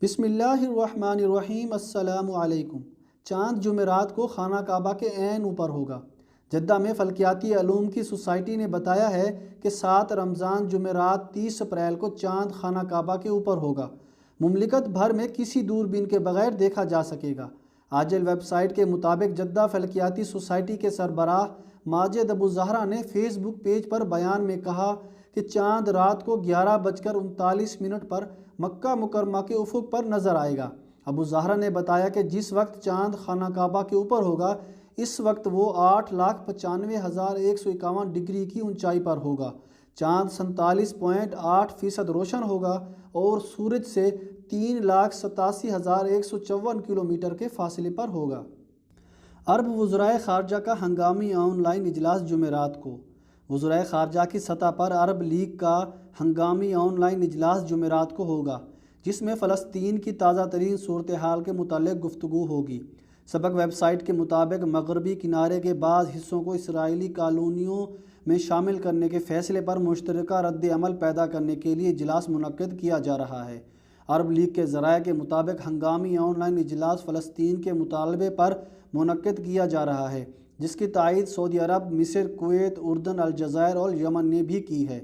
بسم اللہ الرحمن الرحیم۔ السلام علیکم۔ چاند جمعرات کو خانہ کعبہ کے عین اوپر ہوگا۔ جدہ میں فلکیاتی علوم کی سوسائٹی نے بتایا ہے کہ 7 رمضان جمعرات 30 اپریل کو چاند خانہ کعبہ کے اوپر ہوگا۔ مملکت بھر میں کسی دوربین کے بغیر دیکھا جا سکے گا۔ عاجل ویب سائٹ کے مطابق جدہ فلکیاتی سوسائٹی کے سربراہ ماجد ابو زہرا نے فیس بک پیج پر بیان میں کہا کہ چاند رات کو 11:39 پر مکہ مکرمہ کے افق پر نظر آئے گا۔ ابو زہرا نے بتایا کہ جس وقت چاند خانہ کعبہ کے اوپر ہوگا اس وقت وہ 8,95,151 ڈگری کی اونچائی پر ہوگا۔ چاند 47.8% روشن ہوگا اور سورج سے 3,87,154 کلومیٹر کے فاصلے پر ہوگا۔ عرب وزرائے خارجہ کا ہنگامی آن لائن اجلاس جمعرات کو۔ وزرائے خارجہ کی سطح پر عرب لیگ کا ہنگامی آن لائن اجلاس جمعرات کو ہوگا، جس میں فلسطین کی تازہ ترین صورتحال کے متعلق گفتگو ہوگی۔ سبق ویب سائٹ کے مطابق مغربی کنارے کے بعض حصوں کو اسرائیلی کالونیوں میں شامل کرنے کے فیصلے پر مشترکہ رد عمل پیدا کرنے کے لیے اجلاس منعقد کیا جا رہا ہے۔ عرب لیگ کے ذرائع کے مطابق ہنگامی آن لائن اجلاس فلسطین کے مطالبے پر منعقد کیا جا رہا ہے، جس کی تائید سعودی عرب، مصر، کویت، اردن، الجزائر اور یمن نے بھی کی ہے۔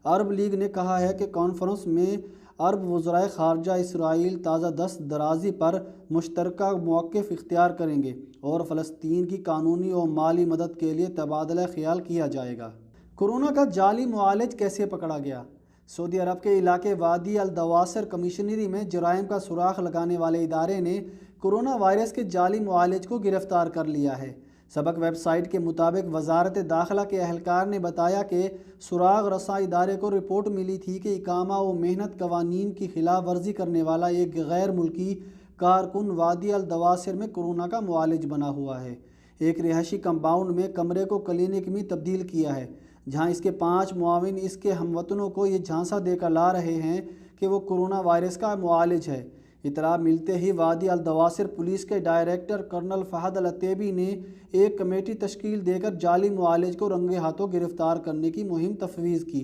عرب لیگ نے کہا ہے کہ کانفرنس میں عرب وزرائے خارجہ اسرائیل تازہ دست درازی پر مشترکہ موقف اختیار کریں گے اور فلسطین کی قانونی اور مالی مدد کے لیے تبادلہ خیال کیا جائے گا۔ کورونا کا جعلی معالج کیسے پکڑا گیا؟ سعودی عرب کے علاقے وادی الدواسر کمشنری میں جرائم کا سراغ لگانے والے ادارے نے کورونا وائرس کے جعلی معالج کو گرفتار کر لیا ہے۔ سبق ویب سائٹ کے مطابق وزارت داخلہ کے اہلکار نے بتایا کہ سراغ رساں ادارے کو رپورٹ ملی تھی کہ اقامہ و محنت قوانین کی خلاف ورزی کرنے والا ایک غیر ملکی کارکن وادی الدواسر میں کورونا کا معالج بنا ہوا ہے۔ ایک رہائشی کمپاؤنڈ میں کمرے کو کلینک میں تبدیل کیا ہے، جہاں اس کے 5 معاون اس کے ہم وطنوں کو یہ جھانسا دے کر لا رہے ہیں کہ وہ کورونا وائرس کا معالج ہے۔ اطلاع ملتے ہی وادی الدواسر پولیس کے ڈائریکٹر کرنل فہد العتیبی نے ایک کمیٹی تشکیل دے کر جعلی معالج کو رنگے ہاتھوں گرفتار کرنے کی مہم تفویض کی۔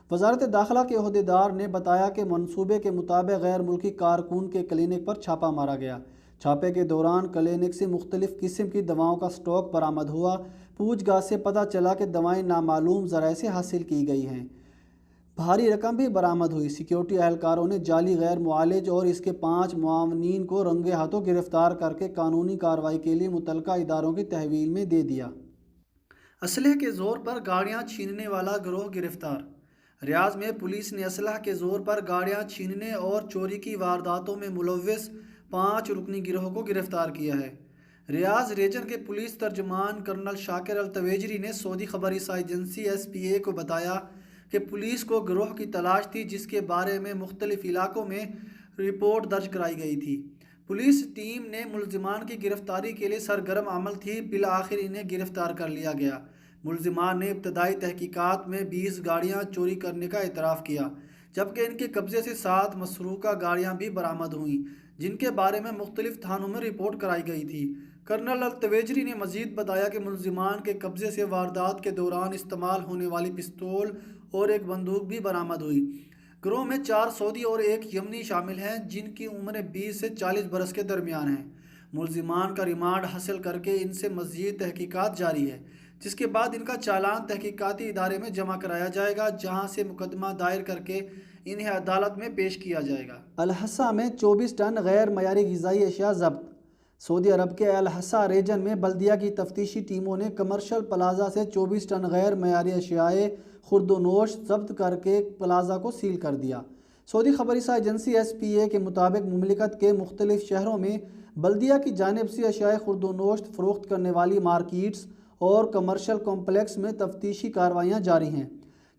وزارت داخلہ کے عہدیدار نے بتایا کہ منصوبے کے مطابق غیر ملکی کارکن کے کلینک پر چھاپہ مارا گیا۔ چھاپے کے دوران کلینک سے مختلف قسم کی دواؤں کا اسٹاک برآمد ہوا۔ پوچھ گاچھ سے پتہ چلا کہ دوائیں نامعلوم ذرائع سے حاصل کی گئی ہیں۔ بھاری رقم بھی برآمد ہوئی۔ سیکیورٹی اہلکاروں نے جعلی غیر معالج اور اس کے 5 معاونین کو رنگے ہاتھوں گرفتار کر کے قانونی کارروائی کے لیے متعلقہ اداروں کی تحویل میں دے دیا۔ اسلحے کے زور پر گاڑیاں چھیننے والا گروہ گرفتار۔ ریاض میں پولیس نے اسلحے کے زور پر گاڑیاں چھیننے اور چوری کی وارداتوں میں ملوث 5 رکنی گروہ کو گرفتار کیا ہے۔ ریاض ریجن کے پولیس ترجمان کرنل شاکر التویجری نے سعودی خبر رساں ایجنسی SPA کو بتایا کہ پولیس کو گروہ کی تلاش تھی جس کے بارے میں مختلف علاقوں میں رپورٹ درج کرائی گئی تھی۔ پولیس ٹیم نے ملزمان کی گرفتاری کے لیے سرگرم عمل تھی۔ بالآخر انہیں گرفتار کر لیا گیا۔ ملزمان نے ابتدائی تحقیقات میں 20 گاڑیاں چوری کرنے کا اعتراف کیا، جبکہ ان کے قبضے سے 7 مسروقہ گاڑیاں بھی برآمد ہوئیں جن کے بارے میں مختلف تھانوں میں رپورٹ کرائی گئی تھی۔ کرنل التویجری نے مزید بتایا کہ ملزمان کے قبضے سے واردات کے دوران استعمال ہونے والی پستول اور ایک بندوق بھی برآمد ہوئی۔ گروہ میں 4 سعودی اور 1 یمنی شامل ہیں جن کی عمریں 20 سے 40 برس کے درمیان ہیں۔ ملزمان کا ریمانڈ حاصل کر کے ان سے مزید تحقیقات جاری ہے، جس کے بعد ان کا چالان تحقیقاتی ادارے میں جمع کرایا جائے گا جہاں سے مقدمہ دائر کر کے انہیں عدالت میں پیش کیا جائے گا۔ الحسا میں 24 ٹن غیر معیاری غذائی اشیاء ضبط۔ سعودی عرب کے الحسا ریجن میں بلدیہ کی تفتیشی ٹیموں نے کمرشل پلازا سے 24 ٹن غیر معیاری اشیاء خورد و نوش ضبط کر کے پلازا کو سیل کر دیا۔ سعودی خبر رساں ایجنسی SPA کے مطابق مملکت کے مختلف شہروں میں بلدیہ کی جانب سے اشیاء خورد و نوش فروخت کرنے والی مارکیٹس اور کمرشل کمپلیکس میں تفتیشی کارروائیاں جاری ہیں۔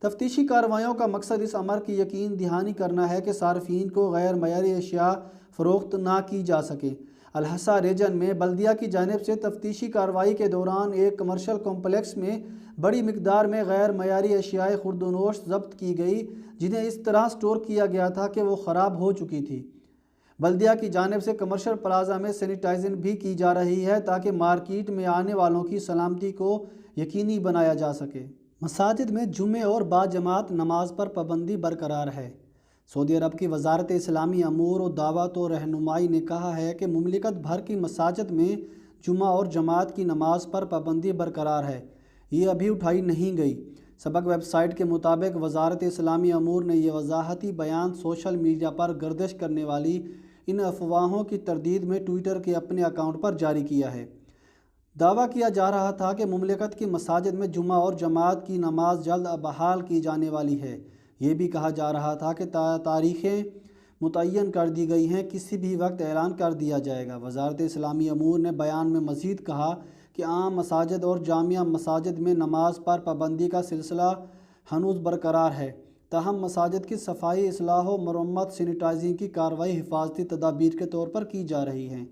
تفتیشی کارروائیوں کا مقصد اس امر کی یقین دہانی کرنا ہے کہ صارفین کو غیر معیاری اشیاء فروخت نہ کی جا سکے۔ الحسا ریجن میں بلدیہ کی جانب سے تفتیشی کارروائی کے دوران ایک کمرشل کمپلیکس میں بڑی مقدار میں غیر معیاری اشیاء خورد و نوش ضبط کی گئی جنہیں اس طرح سٹور کیا گیا تھا کہ وہ خراب ہو چکی تھی۔ بلدیہ کی جانب سے کمرشل پلازا میں سینیٹائزنگ بھی کی جا رہی ہے تاکہ مارکیٹ میں آنے والوں کی سلامتی کو یقینی بنایا جا سکے۔ مساجد میں جمعے اور باجماعت نماز پر پابندی برقرار ہے۔ سعودی عرب کی وزارت اسلامی امور و دعوت و رہنمائی نے کہا ہے کہ مملکت بھر کی مساجد میں جمعہ اور جماعت کی نماز پر پابندی برقرار ہے، یہ ابھی اٹھائی نہیں گئی۔ سبق ویب سائٹ کے مطابق وزارت اسلامی امور نے یہ وضاحتی بیان سوشل میڈیا پر گردش کرنے والی ان افواہوں کی تردید میں ٹویٹر کے اپنے اکاؤنٹ پر جاری کیا ہے۔ دعویٰ کیا جا رہا تھا کہ مملکت کی مساجد میں جمعہ اور جماعت کی نماز جلد بحال کی جانے والی ہے۔ یہ بھی کہا جا رہا تھا کہ تاریخیں متعین کر دی گئی ہیں، کسی بھی وقت اعلان کر دیا جائے گا۔ وزارت اسلامی امور نے بیان میں مزید کہا کہ عام مساجد اور جامع مساجد میں نماز پر پابندی کا سلسلہ ہنوز برقرار ہے، تاہم مساجد کی صفائی، اصلاح و مرمت، سینیٹائزنگ کی کارروائی حفاظتی تدابیر کے طور پر کی جا رہی ہے۔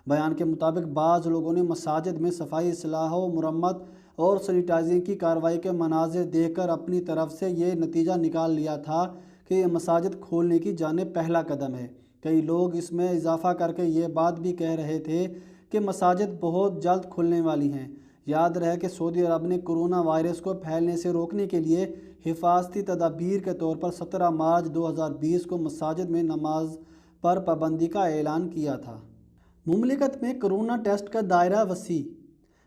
بیان کے مطابق بعض لوگوں نے مساجد میں صفائی، اصلاح و مرمت اور سینیٹائزنگ کی کارروائی کے مناظر دیکھ کر اپنی طرف سے یہ نتیجہ نکال لیا تھا کہ یہ مساجد کھولنے کی جانب پہلا قدم ہے۔ کئی لوگ اس میں اضافہ کر کے یہ بات بھی کہہ رہے تھے کہ مساجد بہت جلد کھلنے والی ہیں۔ یاد رہے کہ سعودی عرب نے کرونا وائرس کو پھیلنے سے روکنے کے لیے حفاظتی تدابیر کے طور پر 17 مارچ 2020 کو مساجد میں نماز پر پابندی کا اعلان کیا تھا۔ مملکت میں کرونا ٹیسٹ کا دائرہ وسیع۔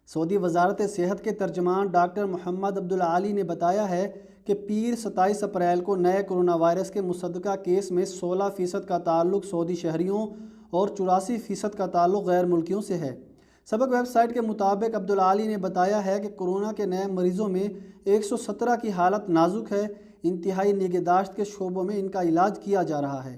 سعودی وزارت صحت کے ترجمان ڈاکٹر محمد عبدالعالی نے بتایا ہے کہ پیر 27 اپریل کو نئے کرونا وائرس کے مصدقہ کیس میں 16% کا تعلق سعودی شہریوں اور 84% کا تعلق غیر ملکیوں سے ہے۔ سبق ویب سائٹ کے مطابق عبدالعالی نے بتایا ہے کہ کورونا کے نئے مریضوں میں 117 کی حالت نازک ہے، انتہائی نگہداشت کے شعبوں میں ان کا علاج کیا جا رہا ہے۔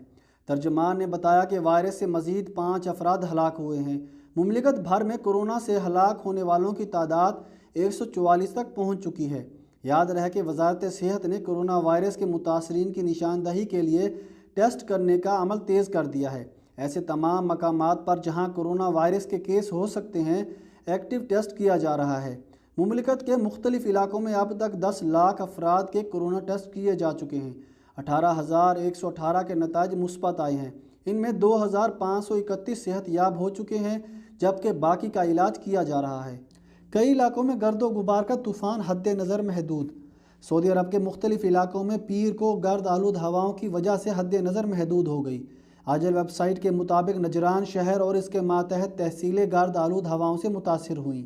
ترجمان نے بتایا کہ وائرس سے مزید 5 افراد ہلاک ہوئے ہیں۔ مملکت بھر میں کورونا سے ہلاک ہونے والوں کی تعداد 144 تک پہنچ چکی ہے۔ یاد رہے کہ وزارت صحت نے کورونا وائرس کے متاثرین کی نشاندہی کے لیے ٹیسٹ کرنے کا عمل تیز کر دیا ہے۔ ایسے تمام مقامات پر جہاں کورونا وائرس کے کیس ہو سکتے ہیں، ایکٹیو ٹیسٹ کیا جا رہا ہے۔ مملکت کے مختلف علاقوں میں اب تک 10 لاکھ افراد کے کورونا ٹیسٹ کیے جا چکے ہیں۔ 18,118 کے نتائج مثبت آئے ہیں۔ ان میں 2,531 صحت یاب ہو چکے ہیں، جبکہ باقی کا علاج کیا جا رہا ہے۔ کئی علاقوں میں گرد و غبار کا طوفان حد نظر محدود۔ سعودی عرب کے مختلف علاقوں میں پیر کو گرد آلود ہواؤں کی وجہ سے حد نظر محدود ہو گئی۔ آجل ویب سائٹ کے مطابق نجران شہر اور اس کے ماتحت تحصیلیں گرد آلود ہواؤں سے متاثر ہوئیں۔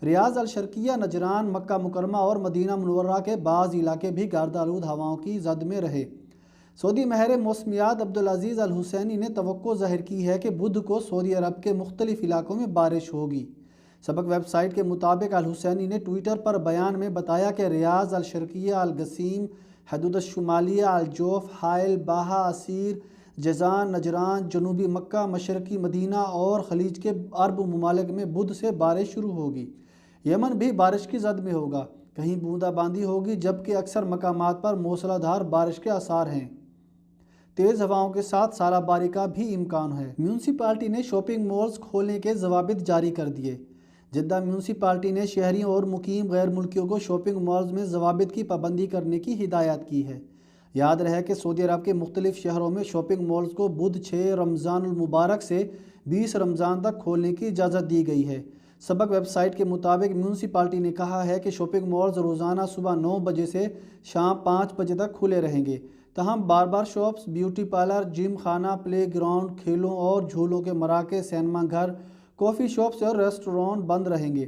ریاض الشرقیہ، نجران، مکہ مکرمہ اور مدینہ منورہ کے بعض علاقے بھی گرد آلود ہواؤں کی زد میں رہے۔ سعودی ماہر موسمیات عبدالعزیز الحسینی نے توقع ظاہر کی ہے کہ بدھ کو سعودی عرب کے مختلف علاقوں میں بارش ہوگی۔ سبق ویب سائٹ کے مطابق الحسینی نے ٹویٹر پر بیان میں بتایا کہ ریاض، الشرقیہ، القصیم، حدود الشمالیہ، الجوف، حائل، باہا، عسیر، جیزان، نجران، جنوبی مکہ، مشرقی مدینہ اور خلیج کے عرب ممالک میں بدھ سے بارش شروع ہوگی۔ یمن بھی بارش کی زد میں ہوگا، کہیں بوندا باندی ہوگی، جبکہ اکثر مقامات پر موسلا دھار بارش کے آثار ہیں۔ تیز ہواؤں کے ساتھ ژالہ باری کا بھی امکان ہے۔ میونسپلٹی نے شاپنگ مالز کھولنے کے ضوابط جاری کر دیے۔ جدہ میونسپلٹی نے شہریوں اور مقیم غیر ملکیوں کو شاپنگ مالز میں ضوابط کی پابندی کرنے کی ہدایت کی ہے۔ یاد رہے کہ سعودی عرب کے مختلف شہروں میں شاپنگ مالز کو بدھ 6 رمضان المبارک سے 20 رمضان تک کھولنے کی اجازت دی گئی ہے۔ سبق ویب سائٹ کے مطابق میونسپلٹی نے کہا ہے کہ شاپنگ مالز روزانہ صبح 9 بجے سے شام 5 بجے تک کھلے رہیں گے، تاہم باربر شاپس، بیوٹی پارلر، جم خانہ، پلے گراؤنڈ، کھیلوں اور جھولوں کے مراکز، سینما گھر، کافی شاپس اور ریسٹوران بند رہیں گے۔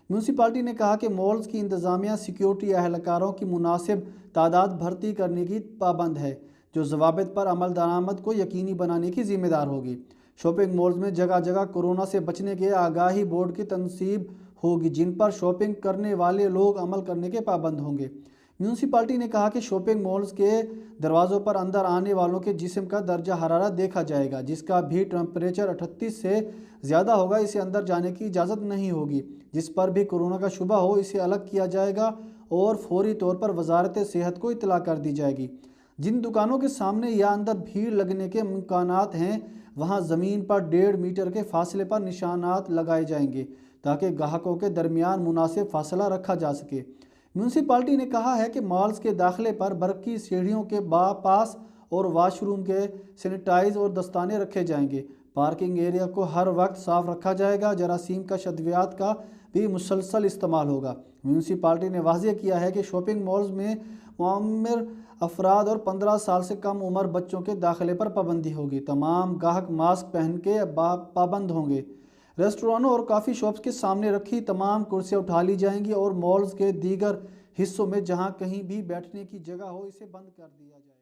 میونسپلٹی نے کہا کہ مالز کی انتظامیہ سیکیورٹی اہلکاروں کی مناسب تعداد بھرتی کرنے کی پابند ہے، جو ضوابط پر عمل درآمد کو یقینی بنانے کی ذمہ دار ہوگی۔ شاپنگ مالز میں جگہ جگہ کورونا سے بچنے کے آگاہی بورڈ کی تنصیب ہوگی، جن پر شاپنگ کرنے والے لوگ عمل کرنے کے پابند ہوں گے۔ میونسپلٹی نے کہا کہ شاپنگ مالز کے دروازوں پر اندر آنے والوں کے جسم کا درجہ حرارت دیکھا جائے گا، جس کا بھی ٹمپریچر 38 سے زیادہ ہوگا اسے اندر جانے کی اجازت نہیں ہوگی۔ جس پر بھی کورونا کا شبہ ہو اسے الگ کیا جائے گا اور فوری طور پر وزارت صحت کو اطلاع کر دی جائے گی۔ جن دکانوں کے سامنے یا اندر بھیڑ لگنے کے امکانات ہیں، وہاں زمین پر 1.5 میٹر کے فاصلے پر نشانات لگائے جائیں گے تاکہ گاہکوں کے درمیان مناسب فاصلہ رکھا جا سکے۔ میونسپلٹی نے کہا ہے کہ مالز کے داخلے پر برقی سیڑھیوں کے پاس اور واش روم کے سینیٹائز اور دستانے رکھے جائیں گے۔ پارکنگ ایریا کو ہر وقت صاف رکھا جائے گا۔ جراثیم کش ادویات کا بھی مسلسل استعمال ہوگا۔ میونسپلٹی نے واضح کیا ہے کہ شاپنگ مالز میں معمر افراد اور 15 سال سے کم عمر بچوں کے داخلے پر پابندی ہوگی۔ تمام گاہک ماسک پہن کے پابند ہوں گے۔ ریسٹورانوں اور کافی شاپس کے سامنے رکھی تمام کرسیاں اٹھا لی جائیں گی اور مالز کے دیگر حصوں میں جہاں کہیں بھی بیٹھنے کی جگہ ہو اسے بند کر دیا جائے گا۔